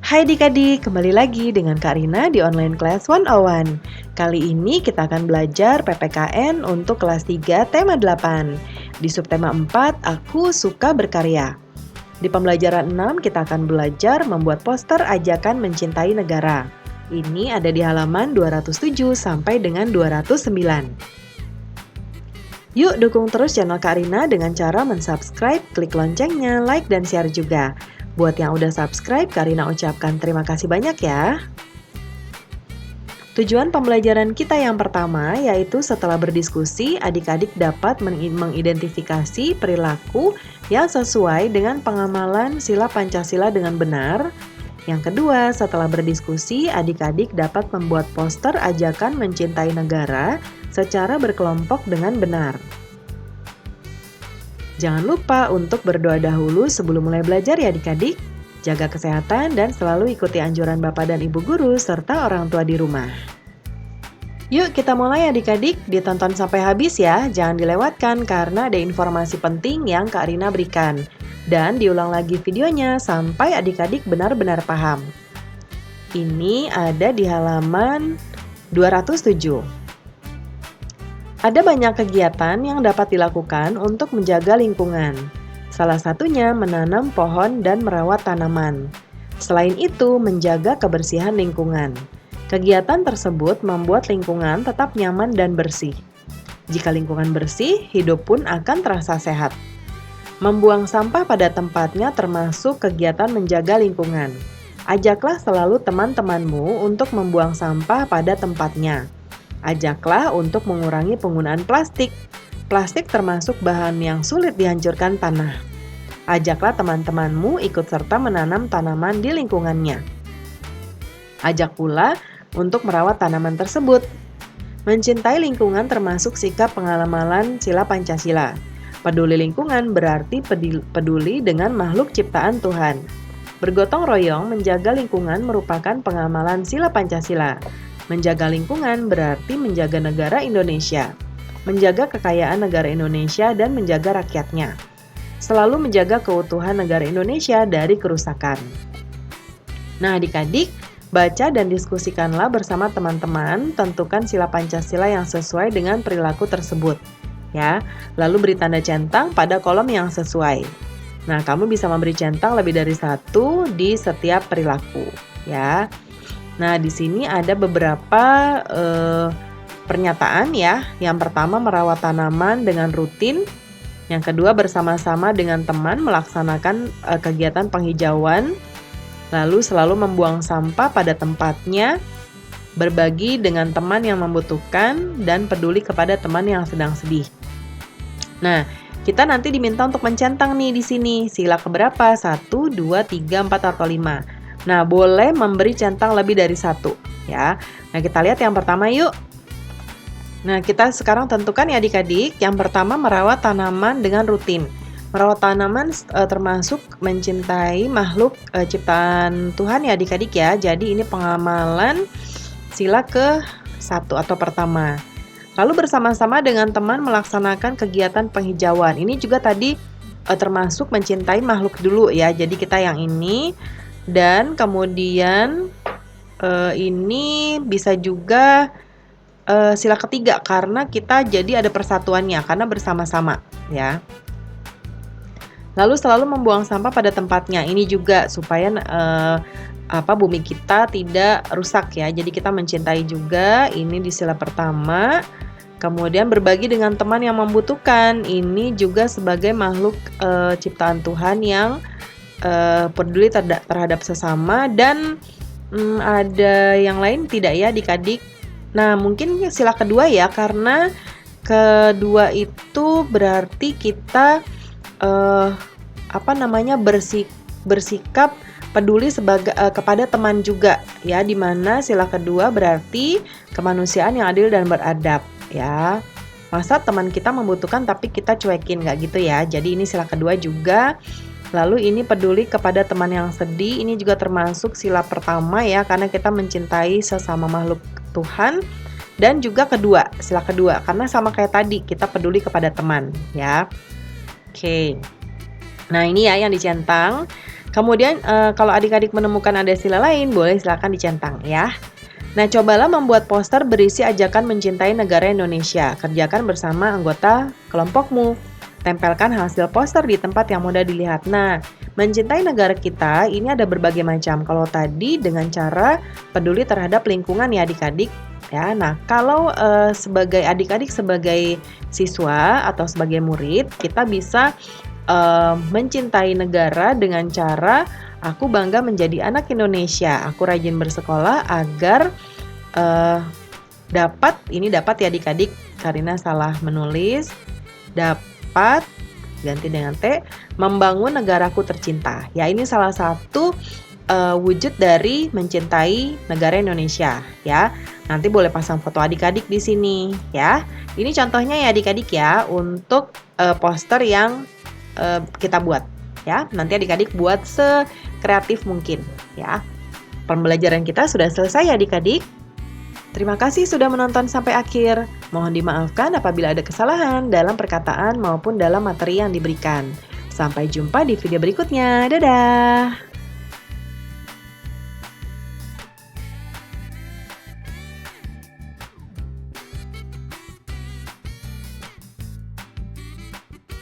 Hai adik-adik, kembali lagi dengan Kak Rina di Online Class 101. Kali ini kita akan belajar PPKN untuk kelas 3 tema 8. Di subtema 4, aku suka berkarya. Di pembelajaran 6, kita akan belajar membuat poster ajakan mencintai negara. Ini ada di halaman 207 sampai dengan 209. Yuk dukung terus channel Kak Rina dengan cara mensubscribe, klik loncengnya, like, dan share juga. Buat yang udah subscribe, Kak Rina ucapkan terima kasih banyak ya. Tujuan pembelajaran kita yang pertama yaitu setelah berdiskusi, adik-adik dapat mengidentifikasi perilaku yang sesuai dengan pengamalan sila Pancasila dengan benar. Yang kedua, setelah berdiskusi, adik-adik dapat membuat poster ajakan mencintai negara secara berkelompok dengan benar. Jangan lupa untuk berdoa dahulu sebelum mulai belajar ya adik-adik. Jaga kesehatan dan selalu ikuti anjuran Bapak dan Ibu Guru serta orang tua di rumah. Yuk kita mulai adik-adik, ditonton sampai habis ya, jangan dilewatkan karena ada informasi penting yang Kak Rina berikan. Dan diulang lagi videonya sampai adik-adik benar-benar paham. Ini ada di halaman 207. Ada banyak kegiatan yang dapat dilakukan untuk menjaga lingkungan. Salah satunya menanam pohon dan merawat tanaman. Selain itu, menjaga kebersihan lingkungan. Kegiatan tersebut membuat lingkungan tetap nyaman dan bersih. Jika lingkungan bersih, hidup pun akan terasa sehat. Membuang sampah pada tempatnya termasuk kegiatan menjaga lingkungan. Ajaklah selalu teman-temanmu untuk membuang sampah pada tempatnya. Ajaklah untuk mengurangi penggunaan plastik. Plastik termasuk bahan yang sulit dihancurkan tanah. Ajaklah teman-temanmu ikut serta menanam tanaman di lingkungannya. Ajak pula untuk merawat tanaman tersebut. Mencintai lingkungan termasuk sikap pengamalan sila Pancasila. Peduli lingkungan berarti peduli dengan makhluk ciptaan Tuhan. Bergotong royong menjaga lingkungan merupakan pengamalan sila Pancasila. Menjaga lingkungan berarti menjaga negara Indonesia, menjaga kekayaan negara Indonesia dan menjaga rakyatnya. Selalu menjaga keutuhan negara Indonesia dari kerusakan. Nah adik-adik, baca dan diskusikanlah bersama teman-teman, tentukan sila Pancasila yang sesuai dengan perilaku tersebut. Ya, lalu beri tanda centang pada kolom yang sesuai. Nah, kamu bisa memberi centang lebih dari satu di setiap perilaku. Ya. Nah, di sini ada beberapa pernyataan ya. Yang pertama, merawat tanaman dengan rutin. Yang kedua, bersama-sama dengan teman melaksanakan kegiatan penghijauan. Lalu selalu membuang sampah pada tempatnya. Berbagi dengan teman yang membutuhkan dan peduli kepada teman yang sedang sedih. Nah, kita nanti diminta untuk mencentang nih di sini. Sila keberapa? 1, 2, 3, 4, atau 5. Nah, boleh memberi centang lebih dari satu ya. Nah, kita lihat yang pertama yuk. Nah, kita sekarang tentukan ya adik-adik. Yang pertama, merawat tanaman dengan rutin. Merawat tanaman termasuk mencintai makhluk ciptaan Tuhan ya adik-adik ya. Jadi ini pengamalan sila ke-1 atau pertama. Lalu bersama-sama dengan teman melaksanakan kegiatan penghijauan. Ini juga tadi termasuk mencintai makhluk dulu ya. Jadi kita yang ini. Dan kemudian ini bisa juga sila ketiga karena kita jadi ada persatuannya karena bersama-sama ya. Lalu selalu membuang sampah pada tempatnya. Ini juga supaya bumi kita tidak rusak ya. Jadi kita mencintai juga. Ini di sila pertama. Kemudian berbagi dengan teman yang membutuhkan. Ini juga sebagai makhluk ciptaan Tuhan yang peduli terhadap sesama. Dan ada yang lain tidak ya adik-adik? Nah mungkin sila kedua ya, karena kedua itu berarti kita bersikap peduli kepada teman juga ya, dimana sila kedua berarti kemanusiaan yang adil dan beradab ya. Masa teman kita membutuhkan tapi kita cuekin, nggak gitu ya. Jadi ini sila kedua juga. Lalu ini peduli kepada teman yang sedih, ini juga termasuk sila pertama ya, karena kita mencintai sesama makhluk Tuhan. Dan juga kedua, sila kedua, karena sama kayak tadi, kita peduli kepada teman ya. Oke. Nah ini ya yang dicentang. Kemudian kalau adik-adik menemukan ada istilah lain, boleh silakan dicentang ya. Nah, cobalah membuat poster berisi ajakan mencintai negara Indonesia. Kerjakan bersama anggota kelompokmu. Tempelkan hasil poster di tempat yang mudah dilihat. Nah, mencintai negara kita ini ada berbagai macam. Kalau tadi dengan cara peduli terhadap lingkungan ya adik-adik. Ya, nah kalau sebagai adik-adik sebagai siswa atau sebagai murid, kita bisa mencintai negara dengan cara aku bangga menjadi anak Indonesia. Aku rajin bersekolah agar dapat ya adik-adik, Karina salah menulis. Dapat ganti dengan T, membangun negaraku tercinta. Ya, ini salah satu wujud dari mencintai negara Indonesia ya. Nanti boleh pasang foto adik-adik di sini ya. Ini contohnya ya adik-adik ya untuk poster yang kita buat ya. Nanti adik-adik buat sekreatif mungkin ya. Pembelajaran kita sudah selesai ya adik-adik. Terima kasih sudah menonton sampai akhir. Mohon dimaafkan apabila ada kesalahan dalam perkataan maupun dalam materi yang diberikan. Sampai jumpa di video berikutnya. Dadah!